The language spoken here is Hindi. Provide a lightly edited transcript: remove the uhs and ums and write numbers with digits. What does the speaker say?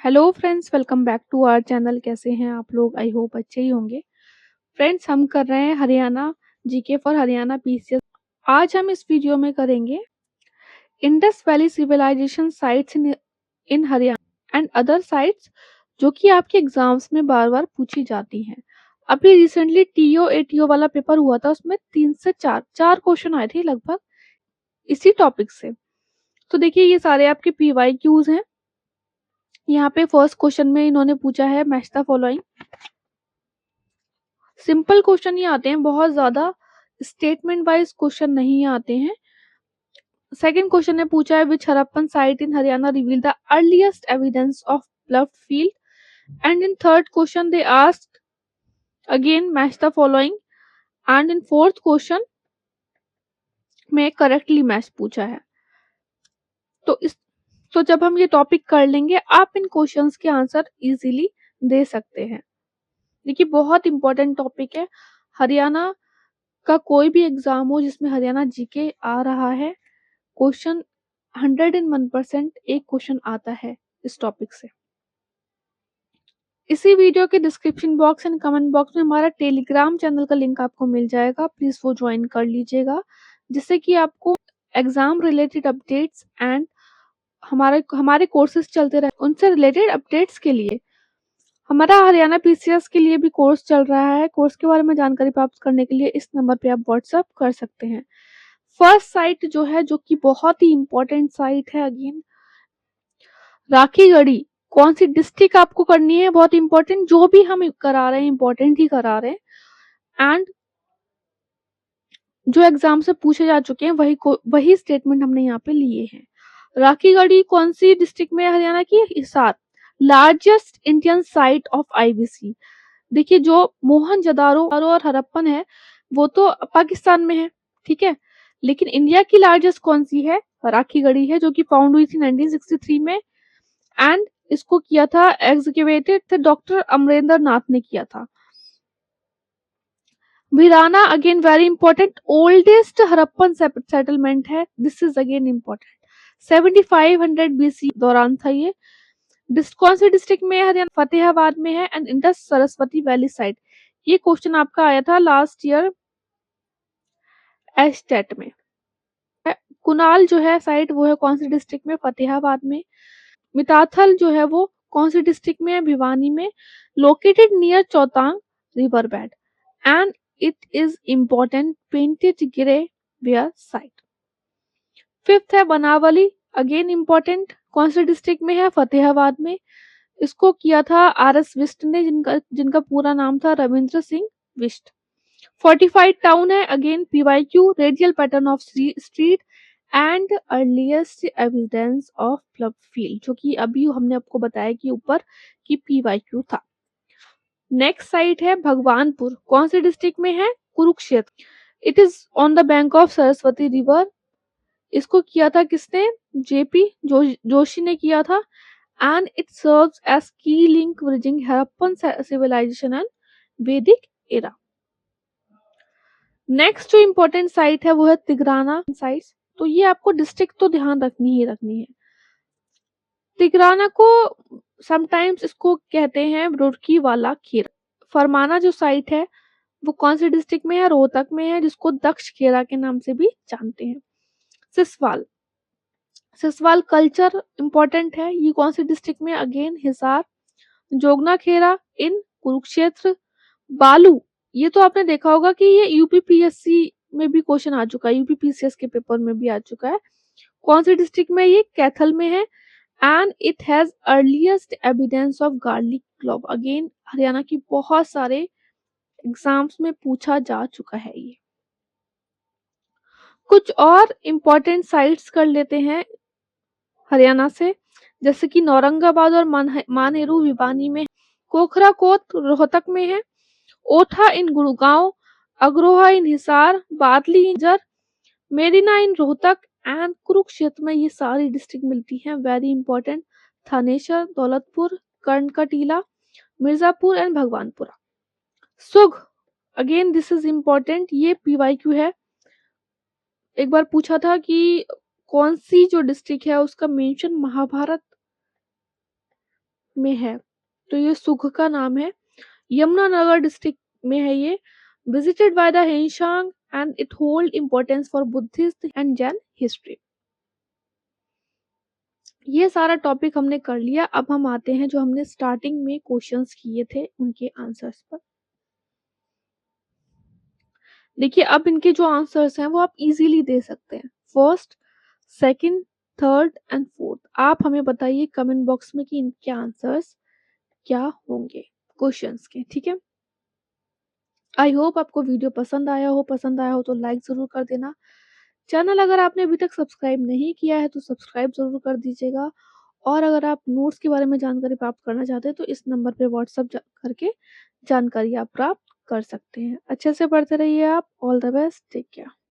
Hello friends, welcome back to our channel. कैसे हैं आप लोग? आई होप अच्छे ही होंगे। फ्रेंड्स, हम कर रहे हैं Haryana GK for Haryana PCS. आज हम इस वीडियो में करेंगे Indus valley civilisation sites in Haryana and other sites जो कि आपके एग्जाम्स में बार बार पूछी जाती हैं। अभी रिसेंटली टीओ एटीओ वाला पेपर हुआ था, उसमें 3 से 4 क्वेश्चन आए थे लगभग इसी टॉपिक से। तो देखिए, ये सारे आपके पीवाईक्यूज हैं। यहाँ पे फर्स्ट क्वेश्चन में इन्होंने पूछा है match the following. Simple question ही आते हैं, बहुत ज्यादा स्टेटमेंट वाइज क्वेश्चन नहीं आते हैं। सेकंड क्वेश्चन ने पूछा है which Harappan site in Haryana reveal the earliest evidence of ploughed field. And in third question they asked again match the following. And in fourth question में करेक्टली मैच पूछा है। तो जब हम ये टॉपिक कर लेंगे, आप इन क्वेश्चंस के आंसर इजीली दे सकते हैं। देखिए, बहुत इंपॉर्टेंट टॉपिक है। हरियाणा का कोई भी एग्जाम हो जिसमें हरियाणा जीके आ रहा है, क्वेश्चन 101% एक क्वेश्चन आता है इस टॉपिक से। इसी वीडियो के description box and comment box में हमारा टेलीग्राम चैनल का लिंक आपको मिल जाएगा, प्लीज वो ज्वाइन कर लीजिएगा, जिससे कि आपको एग्जाम रिलेटेड अपडेट्स एंड हमारे कोर्सेज चलते रहे उनसे रिलेटेड अपडेट्स के लिए। हमारा हरियाणा पीसीएस के लिए भी कोर्स चल रहा है। कोर्स के बारे में जानकारी प्राप्त करने के लिए इस नंबर पे आप व्हाट्सएप कर सकते हैं। फर्स्ट साइट जो है, जो कि बहुत ही इंपॉर्टेंट साइट है, अगेन राखीगढ़ी। कौन सी डिस्ट्रिक्ट आपको करनी है, बहुत इंपॉर्टेंट। जो भी हम करा रहे हैं इंपॉर्टेंट ही करा रहे हैं, एंड जो एग्जाम से पूछे जा चुके हैं वही स्टेटमेंट हमने यहाँ पे लिए हैं। राखीगढ़ी कौन सी डिस्ट्रिक्ट में है? हरियाणा की Hisar. Largest Indian site of IBC. देखिए, जो मोहनजोदारो और हड़प्पन है वो तो पाकिस्तान में है, ठीक है, लेकिन इंडिया की लार्जेस्ट कौन सी है? राखीगढ़ी है, जो कि फाउंड हुई थी 1963 में। एंड इसको किया था, एग्जीक्यूटेड थे डॉक्टर अमरेंद्र नाथ ने किया था। Bhirrana again very important, oldest Harappan settlement है। This is again important, 7500 BC दौरान था ये। कौन से डिस्ट्रिक्ट में है? हरियाणा, फतेहाबाद में है। And Indus Saraswati valley side. ये क्वेश्चन आपका आया था लास्ट ईयर एस्टेट में। कुनाल जो है साइट, वो है कौन सी डिस्ट्रिक्ट में? फतेहाबाद में। मिताथल जो है वो कौन सी डिस्ट्रिक्ट में है? भिवानी में। Located near Chautang river bed. And it is important, painted grey ware site. Fifth है बनावली, अगेन इंपॉर्टेंट, कौन से डिस्ट्रिक्ट में है? फतेहाबाद में। इसको किया था आर.एस. विस्ट ने, जिनका पूरा नाम था रविंद्र सिंह विस्ट। फोर्टिफाइड टाउन है, again PYQ, radial pattern of street and earliest evidence of plug field, जो कि अभी हमने आपको बताया कि ऊपर की पीवाईक्यू था। नेक्स्ट साइट है भगवानपुर, कौन से डिस्ट्रिक्ट में है? Kurukshetra. It is on the bank of Saraswati river. इसको किया था किसने? जेपी जोशी ने किया था। And it serves as key link bridging Harappan civilisation and Vedic era. Next जो इंपॉर्टेंट साइट है वो है तिग्राना साइट। तो ये आपको डिस्ट्रिक्ट तो ध्यान रखनी है। तिग्राना को समटाइम्स इसको कहते हैं रुड़की वाला खेरा। फरमाना जो साइट है वो कौन से डिस्ट्रिक्ट में है? रोहतक में है, जिसको दक्ष खेरा के नाम से भी जानते हैं। सिसवाल कल्चर इंपॉर्टेंट है, ये कौन सी डिस्ट्रिक्ट में? अगेन हिसार। जोगना खेरा इन कुरुक्षेत्र। बालू, ये तो आपने देखा होगा कि ये यूपीपीएससी में भी क्वेश्चन आ चुका है, यूपीपीसीएस के पेपर में भी आ चुका है। कौन से डिस्ट्रिक्ट में? ये कैथल में है। And it has earliest evidence of garlic clove. Again Haryana की बहुत सारे एग्जाम्स में पूछा जा चुका है ये। कुछ और इम्पोर्टेंट साइट्स कर लेते हैं हरियाणा से, जैसे कि नौरंगाबाद और मानेरू भिवानी में। कोखरा कोत रोहतक में है। ओठा इन गुड़गांव। अग्रोहा इन हिसार। बादली इन जर। मेरिना इन रोहतक। एंड कुरुक्षेत्र में ये सारी डिस्ट्रिक्ट मिलती हैं, very important. Thanesar, Daulatpur, Karnakatila, Mirzapur and Bhagwanpura. Sugh, again this is important, ये पीवाईक्यू है। एक बार पूछा था कि कौन सी जो डिस्ट्रिक्ट है उसका मेंशन महाभारत में है? तो ये सुख का नाम है। यमुनानगर डिस्ट्रिक्ट में है ये। Visited by the Hiuen Tsang and it hold importance for Buddhist and Jain history. ये सारा टॉपिक हमने कर लिया। अब हम आते हैं जो हमने स्टार्टिंग में क्वेश्चंस किए थे उनके आंसर्स पर। देखिए अब इनके जो आंसर्स हैं वो आप इजीली दे सकते हैं। First, second, third and fourth. आप हमें बताइए कमेंट बॉक्स में कि इनके आंसर्स क्या होंगे क्वेश्चंस के, ठीक है। आई होप आपको वीडियो पसंद आया हो। पसंद आया हो तो लाइक ज़रूर कर देना। चैनल अगर आपने अभी तक सब्सक्राइब नहीं किया है तो सब्सक्राइब ज़रूर कर दीजिएगा। और अगर आप नोट्स के बारे में जानकारी प्राप्त करना चाहते हैं तो इस नंबर पे व्हाट्सएप करके जानकारी आप प्राप्त कर सकते हैं। अच्छे से पढ़ते रहिए आप। All the best, take care.